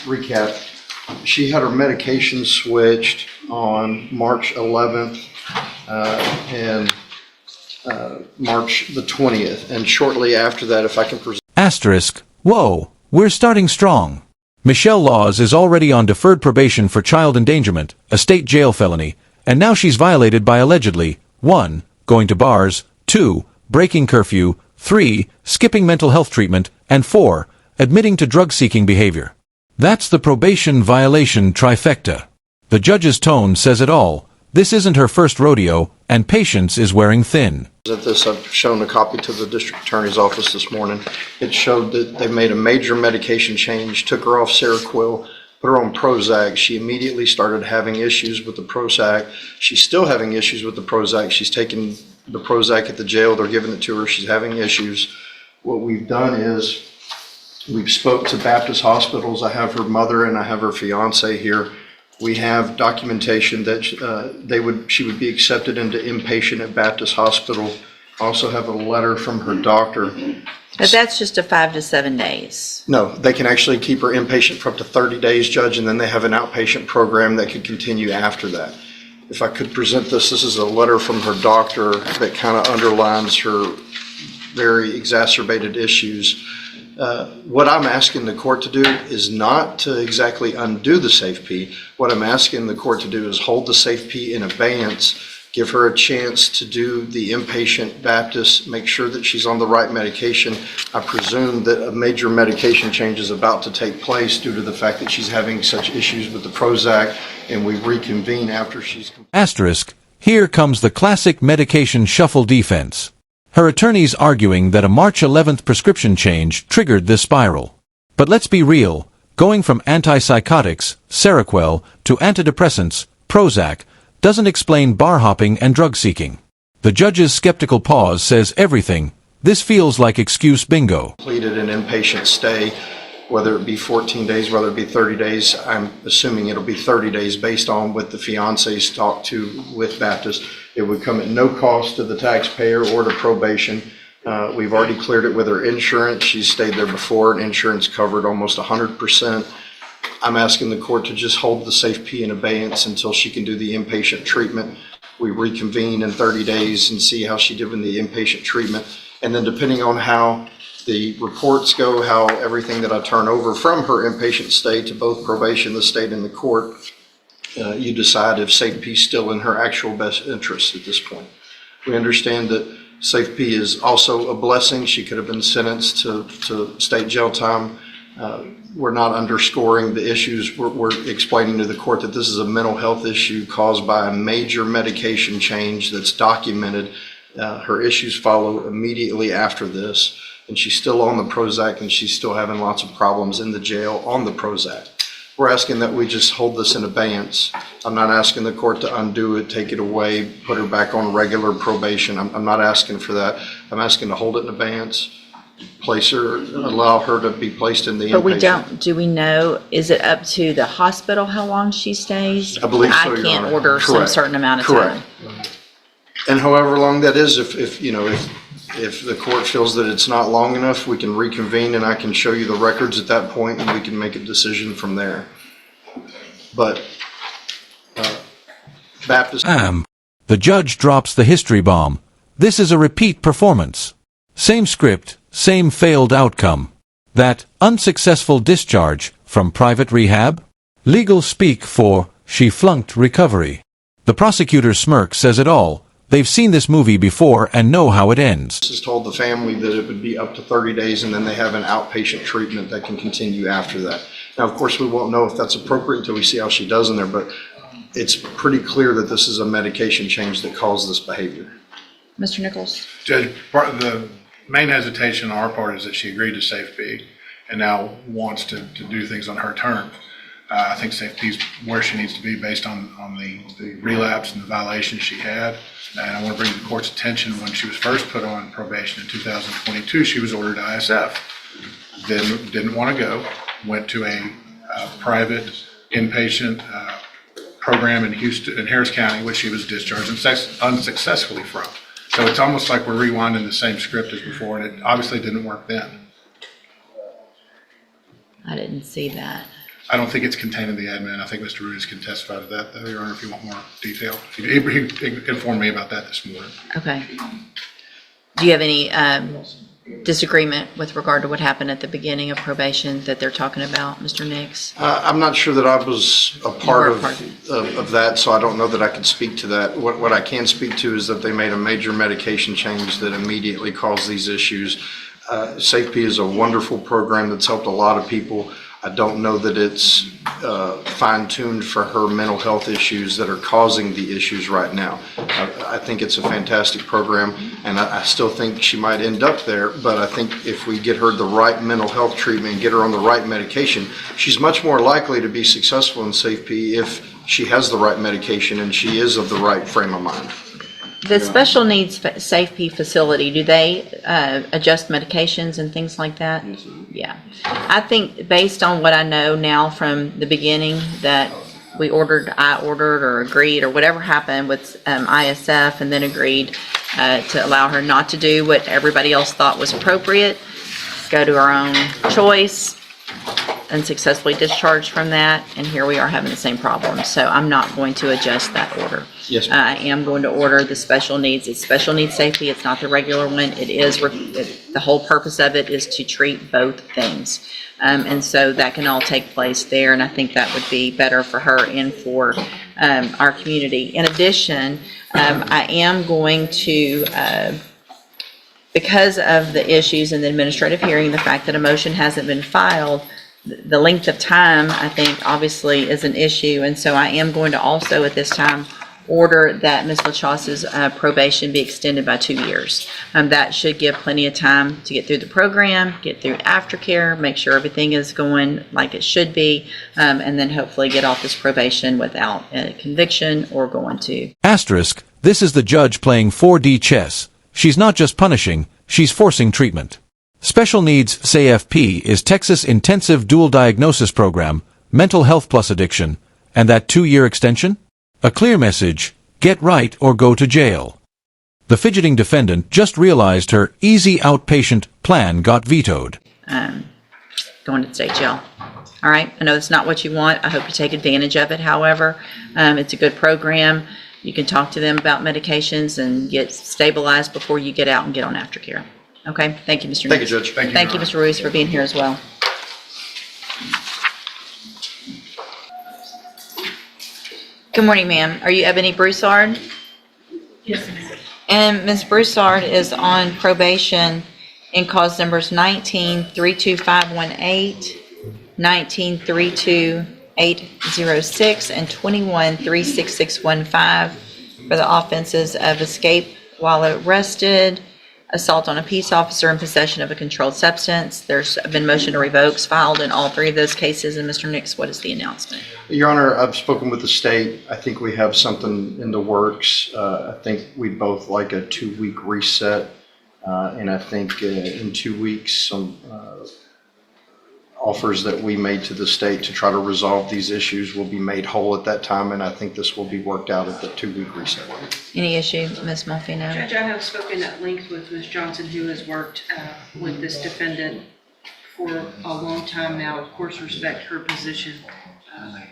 recap. She had her medication switched on March 11th and March the 20th. And shortly after that, if I can present. Asterisk. Whoa, we're starting strong. Michelle Laws is already on deferred probation for child endangerment, a state jail felony, and now she's violated by allegedly 1. Going to bars, 2. Breaking curfew, 3. Skipping mental health treatment, and 4. Admitting to drug-seeking behavior. That's the probation violation trifecta. The judge's tone says it all. This isn't her first rodeo, and patience is wearing thin. I've shown a copy to the district attorney's office this morning. It showed that they made a major medication change, took her off Seroquel, put her on Prozac. She immediately started having issues with the Prozac. She's still having issues with the Prozac. She's taking the Prozac at the jail. They're giving it to her. She's having issues. What we've done is we've spoke to Baptist hospitals. I have her mother and I have her fiance here. We have documentation that she would be accepted into inpatient at Baptist Hospital. I also have a letter from her doctor. But that's just a 5 to 7 days. No, they can actually keep her inpatient for up to 30 days, Judge, and then they have an outpatient program that could continue after that. If I could present this is a letter from her doctor that kind of underlines her very exacerbated issues. What I'm asking the court to do is not to exactly undo the SAFE-P. What I'm asking the court to do is hold the SAFE-P in abeyance, give her a chance to do the inpatient Baptist, make sure that she's on the right medication. I presume that a major medication change is about to take place due to the fact that she's having such issues with the Prozac, and we reconvene after she's... Asterisk. Here comes the classic medication shuffle defense. Her attorneys arguing that a March 11th prescription change triggered this spiral. But let's be real, going from antipsychotics, Seroquel, to antidepressants, Prozac, doesn't explain bar hopping and drug seeking. The judge's skeptical pause says everything. This feels like excuse bingo. Completed an inpatient stay, whether it be 14 days, whether it be 30 days. I'm assuming it'll be 30 days based on what the fiance's talked to with Baptist. It would come at no cost to the taxpayer or to probation. We've already cleared it with her insurance. She's stayed there before, and insurance covered almost 100%. I'm asking the court to just hold the SAFE-P in abeyance until she can do the inpatient treatment. We reconvene in 30 days and see how she did in the inpatient treatment. And then depending on how the reports go, how everything that I turn over from her inpatient stay to both probation, the state, and the court, you decide if SAFE-P is still in her actual best interest at this point. We understand that SAFE-P is also a blessing. She could have been sentenced to state jail time. We're not underscoring the issues. We're explaining to the court that this is a mental health issue caused by a major medication change that's documented. Her issues follow immediately after this, and she's still on the Prozac, and she's still having lots of problems in the jail on the Prozac. We're asking that we just hold this in abeyance. I'm not asking the court to undo it, take it away, put her back on regular probation. I'm not asking for that. I'm asking to hold it in abeyance, place her, allow her to be placed in the inpatient. But we don't, do we know, is it up to the hospital how long she stays? I believe so, Your I can't Honor. order some Correct. certain amount of Correct. time. And however long that is, if the court feels that it's not long enough, we can reconvene and I can show you the records at that point and we can make a decision from there. But Baptist... The judge drops the history bomb. This is a repeat performance. Same script, same failed outcome. That unsuccessful discharge from private rehab? Legal speak for she flunked recovery. The prosecutor's smirk says it all. They've seen this movie before and know how it ends. This has told the family that it would be up to 30 days and then they have an outpatient treatment that can continue after that. Now, of course, we won't know if that's appropriate until we see how she does in there, but it's pretty clear that this is a medication change that caused this behavior. Mr. Nichols? Judge, the main hesitation on our part is that she agreed to SAFE-P and now wants to do things on her terms. I think SAFE-P is where she needs to be based on the relapse and the violations she had. And I want to bring to the court's attention when she was first put on probation in 2022, she was ordered ISF. Didn't want to go, went to a private inpatient program in Harris County, which she was discharged unsuccessfully from. So it's almost like we're rewinding the same script as before, and it obviously didn't work then. I didn't see that. I don't think it's contained in the admin. I think Mr. Ruiz can testify to that, though, Your Honor, if you want more detail. He informed me about that this morning. Okay. Do you have any disagreement with regard to what happened at the beginning of probation that they're talking about, Mr. Nix? I'm not sure that I was a part You were a of that, so I don't know that I can speak to that. What I can speak to is that they made a major medication change that immediately caused these issues. SafeP is a wonderful program that's helped a lot of people. I don't know that it's fine-tuned for her mental health issues that are causing the issues right now. I think it's a fantastic program, and I still think she might end up there, but I think if we get her the right mental health treatment and get her on the right medication, she's much more likely to be successful in SafeP if she has the right medication and she is of the right frame of mind. The special needs SafeP facility, do they adjust medications and things like that? Yes, ma'am. Yeah. I think based on what I know now from the beginning that I ordered or agreed or whatever happened with ISF and then agreed to allow her not to do what everybody else thought was appropriate, go to her own choice, and successfully discharged from that, and here we are having the same problem. So I'm not going to adjust that order. Yes, ma'am. I am going to order the special needs. It's special needs safety. It's not the regular one. It is, the whole purpose of it is to treat both things. And so that can all take place there, and I think that would be better for her and for our community. In addition, I am going to, because of the issues in the administrative hearing, the fact that a motion hasn't been filed, the length of time, I think, obviously is an issue. And so I am going to also at this time order that Ms. LaChasse's probation be extended by 2 years. That should give plenty of time to get through the program, get through aftercare, make sure everything is going like it should be, and then hopefully get off this probation without a conviction or going to. Asterisk, this is the judge playing 4D chess. She's not just punishing, she's forcing treatment. Special Needs SAFP is Texas Intensive Dual Diagnosis Program, Mental Health Plus Addiction, and that 2-year extension? A clear message, get right or go to jail. The fidgeting defendant just realized her easy outpatient plan got vetoed. Going to state jail. All right, I know it's not what you want. I hope you take advantage of it, however. It's a good program. You can talk to them about medications and get stabilized before you get out and get on aftercare. Okay, thank you, Mr. Thank you, Nix. Judge. Thank you, Mr. Ruiz, for being here as well. Good morning, ma'am. Are you Ebony Broussard? Yes, ma'am. And Ms. Broussard is on probation in cause numbers 19-32518, 19-32806, and 21-36615 for the offenses of escape while arrested, assault on a peace officer, and possession of a controlled substance. There's been motion to revokes filed in all three of those cases. And Mr. Nix, what is the announcement? Your Honor, I've spoken with the state. I think we have something in the works. I think we'd both like a 2-week reset. And I think in 2 weeks, some offers that we made to the state to try to resolve these issues will be made whole at that time. And I think this will be worked out at the 2-week reset. Any issue, Ms. Malfino? Judge, I have spoken at length with Ms. Johnson, who has worked with this defendant for a long time now. Of course, respect her position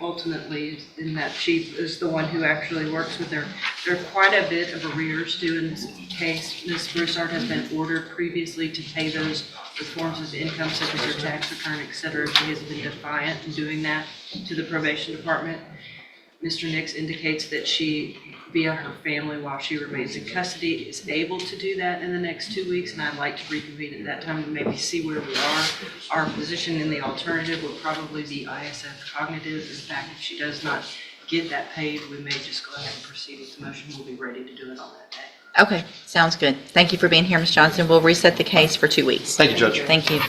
ultimately in that she is the one who actually works with her. There are quite a bit of arrears due in this case. Ms. Broussard has been ordered previously to pay those with forms of income such as her tax return, etc. She has been defiant in doing that to the probation department. Mr. Nix indicates that she, via her family while she remains in custody, is able to do that in the next 2 weeks, and I'd like to reconvene at that time to maybe see where we are. Our position in the alternative would probably be ISF cognitive. In fact, if she does not get that paid, we may just go ahead and proceed with the motion. We'll be ready to do it on that day. Okay, sounds good. Thank you for being here, Ms. Johnson. We'll reset the case for 2 weeks. Thank you, Judge. Thank you.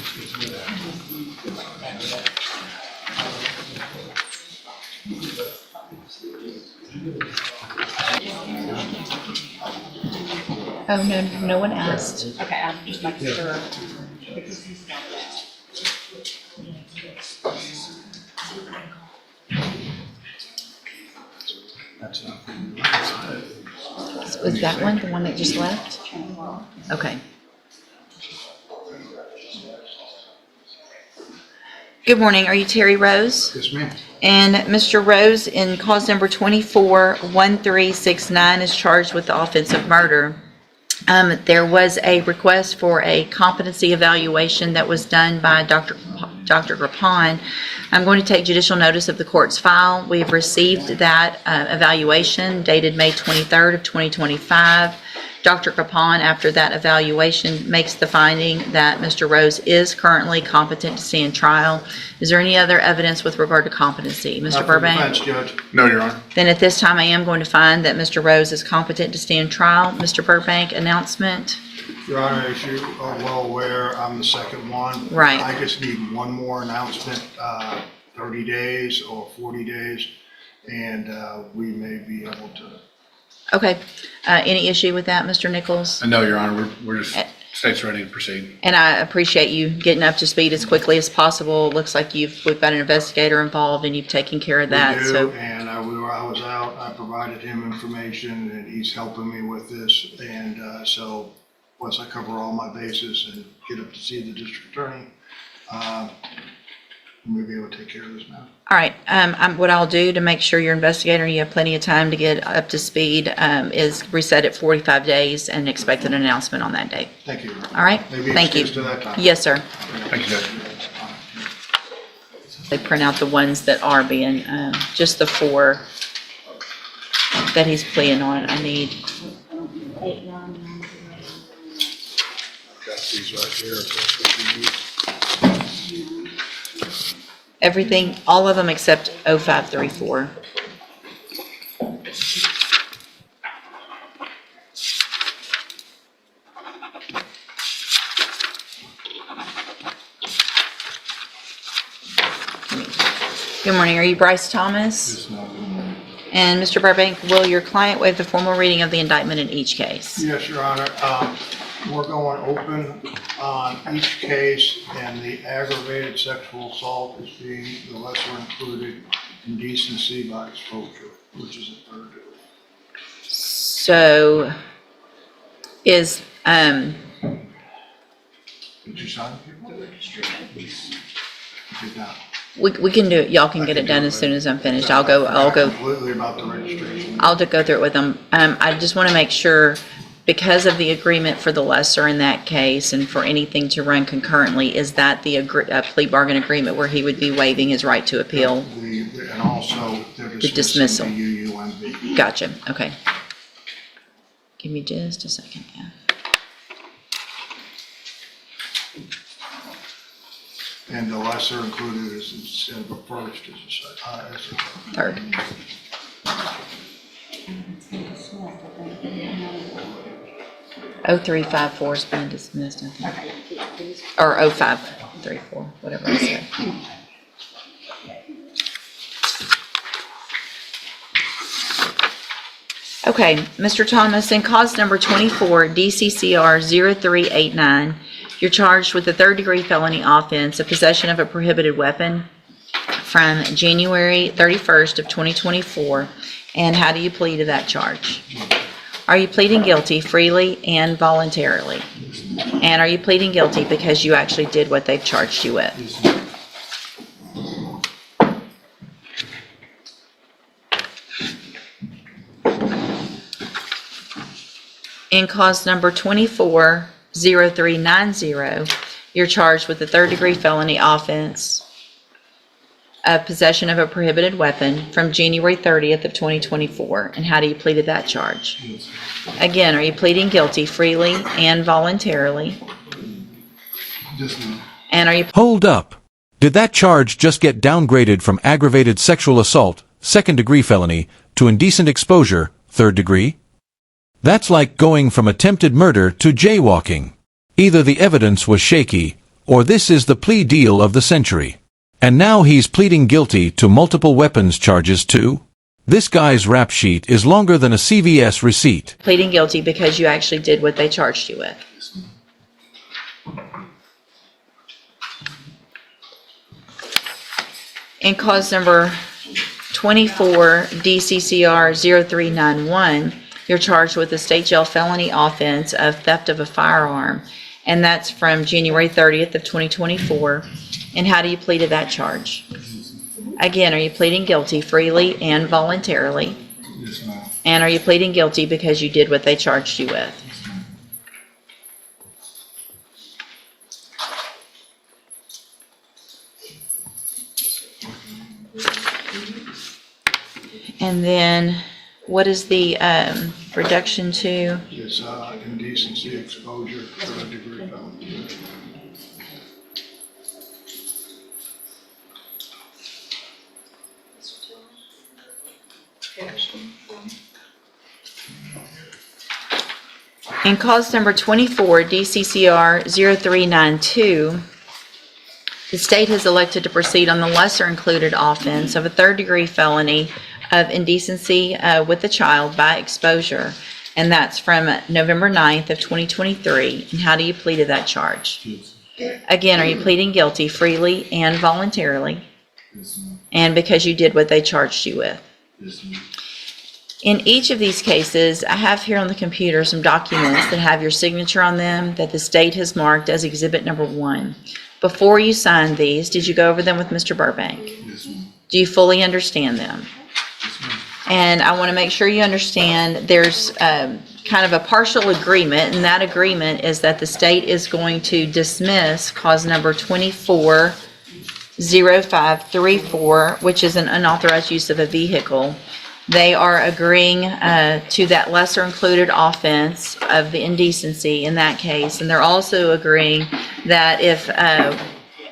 Oh, no, no one asked. Okay, I'm just making sure. Was that one, the one that just left? Okay. Good morning. Are you Terry Rose? Yes, ma'am. And Mr. Rose, in cause number 241369, is charged with the offense of murder. There was a request for a competency evaluation that was done by Dr. Grapon. I'm going to take judicial notice of the court's file. We've received that evaluation dated May 23rd of 2025. Dr. Grapon, after that evaluation, makes the finding that Mr. Rose is currently competent to stand trial. Is there any other evidence with regard to competency? Mr. Burbank? Defense, Judge. No, Your Honor. Then at this time, I am going to find that Mr. Rose is competent to stand trial. Mr. Burbank, announcement? Your Honor, as you are well aware, I'm the second one. Right. I just need one more announcement, 30 days or 40 days, and we may be able to. Okay. Any issue with that, Mr. Nichols? No, Your Honor, we're just, state's ready to proceed. And I appreciate you getting up to speed as quickly as possible. Looks like we've got an investigator involved and you've taken care of that. We do, So, and I was out, I provided him information, and he's helping me with this, and so once I cover all my bases and get up to see the district attorney, we'll be able to take care of this now. all right. What I'll do to make sure your investigator and you have plenty of time to get up to speed is reset it 45 days and expect an announcement on that date. Thank you. All right? Maybe Thank you. it's to that time. Yes, sir. Thank you, Judge. They print out the ones that are being, just the 4 that he's pleading on. I need. Got these right here, if that's what you need. Everything, all of them except 0534. Good morning. Are you Bryce Thomas? And Mr. Burbank, will your client waive the formal reading of the indictment in each case? Yes, Your Honor. We're going open on each case, and the aggravated sexual assault is being the lesser included indecency by exposure, which is a third degree. So is, Did you sign it? Did not. we can do it, y'all can get it done as soon as I'm finished. I'll go. Completely about the registration. I'll go through it with them. I just want to make sure, because of the agreement for the lesser in that case and for anything to run concurrently, is that the plea bargain agreement where he would be waiving his right to appeal? And also the dismissal. dismissal. The UUMB. Gotcha. Okay. Give me just a second. Yeah. And the lesser included is instead of a first, is a Third. Oh, 0354 is being dismissed, I think. Or 0534, whatever I said. Okay, Mr. Thomas, in cause number 24, DCCR 0389, you're charged with a third-degree felony offense of possession of a prohibited weapon from January 31st of 2024. And how do you plead to that charge? Are you pleading guilty freely and voluntarily? And are you pleading guilty because you actually did what they've charged you with? In cause number 240390, you're charged with a third-degree felony offense of possession of a prohibited weapon from January 30th of 2024. And how do you plead to that charge? Again, are you pleading guilty freely and voluntarily? And are you Hold up. Did that charge just get downgraded from aggravated sexual assault, second-degree felony, to indecent exposure, third degree? That's like going from attempted murder to jaywalking. Either the evidence was shaky, or this is the plea deal of the century. And now he's pleading guilty to multiple weapons charges too? This guy's rap sheet is longer than a CVS receipt. pleading guilty because you actually did what they charged you with? In cause number 24 DCCR 0391, you're charged with a state jail felony offense of theft of a firearm, and that's from January 30th of 2024. And how do you plead to that charge? Again, are you pleading guilty freely and voluntarily? Yes, ma'am. And are you pleading guilty because you did what they charged you with? And then what is the reduction to? It's indecency exposure, third-degree felony. In cause number 24, DCCR 0392, the state has elected to proceed on the lesser included offense of a third-degree felony of indecency with a child by exposure, and that's from November 9th of 2023. And how do you plead to that charge? Again, are you pleading guilty freely and voluntarily? And because you did what they charged you with? In each of these cases, I have here on the computer some documents that have your signature on them that the state has marked as exhibit number 1. Before you signed these, did you go over them with Mr. Burbank? Yes, ma'am. Do you fully understand them? Yes, ma'am. And I want to make sure you understand there's kind of a partial agreement, and that agreement is that the state is going to dismiss cause number 240534, which is an unauthorized use of a vehicle. They are agreeing to that lesser included offense of the indecency in that case. And they're also agreeing that if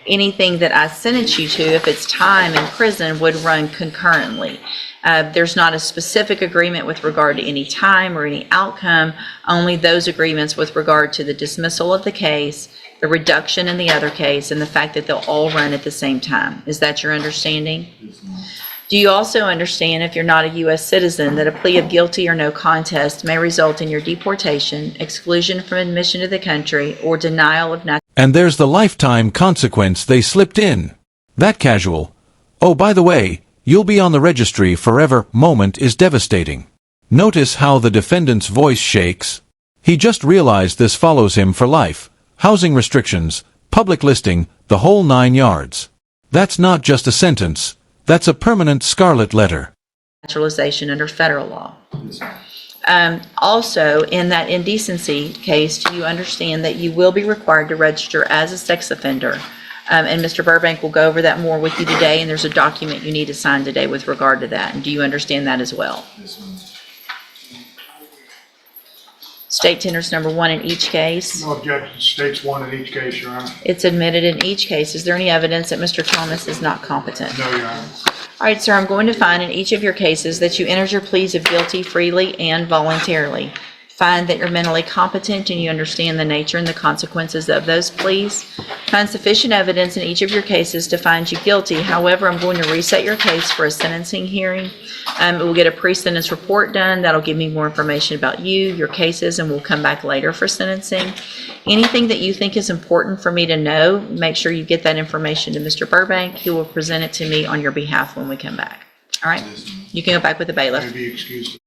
anything that I sentence you to, if it's time in prison, would run concurrently. There's not a specific agreement with regard to any time or any outcome, only those agreements with regard to the dismissal of the case, the reduction in the other case, and the fact that they'll all run at the same time. Is that your understanding? Yes, ma'am. Do you also understand, if you're not a U.S. citizen, that a plea of guilty or no contest may result in your deportation, exclusion from admission to the country, or denial of nationality? And there's the lifetime consequence they slipped in. That casual, "Oh, by the way, you'll be on the registry forever" moment is devastating. Notice how the defendant's voice shakes. He just realized this follows him for life. Housing restrictions, public listing, the whole 9 yards. That's not just a sentence. That's a permanent scarlet letter. Naturalization under federal law. Yes, ma'am. Also, in that indecency case, do you understand that you will be required to register as a sex offender? And Mr. Burbank will go over that more with you today, and there's a document you need to sign today with regard to that. And do you understand that as well? Yes, ma'am. State tenders number 1 in each case. No objection, states one in each case, Your Honor. It's admitted in each case. Is there any evidence that Mr. Thomas is not competent? No, Your Honor. All right, sir, I'm going to find in each of your cases that you entered your pleas of guilty freely and voluntarily. Find that you're mentally competent and you understand the nature and the consequences of those pleas. Find sufficient evidence in each of your cases to find you guilty. However, I'm going to reset your case for a sentencing hearing. We'll get a pre-sentence report done. That'll give me more information about you, your cases, and we'll come back later for sentencing. Anything that you think is important for me to know, make sure you get that information to Mr. Burbank. He will present it to me on your behalf when we come back. All right? You can go back with the bailiff. May be excused.